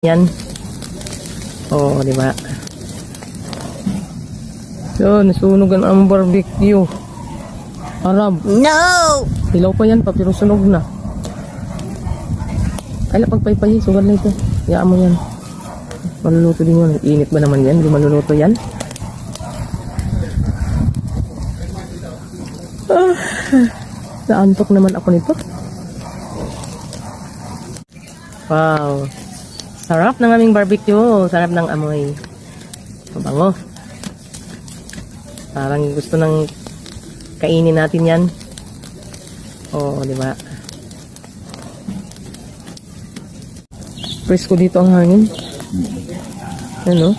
Yan. Oh, di ba? Yun, nasunog ang barbecue. Arab. No! Hilaw pa yan pa, pero sunog na. Kaya pagpaypay, sugal na ito. Hayaan mo yan. Maluluto din yun. Init ba naman yan? Hindi maluluto yan? Naantok naman ako nito. Wow. Sarap ng aming barbecue. Sarap ng amoy. Mabango. Parang gusto ng kainin natin yan. Oo, di ba? Presko dito ang hangin. Ano?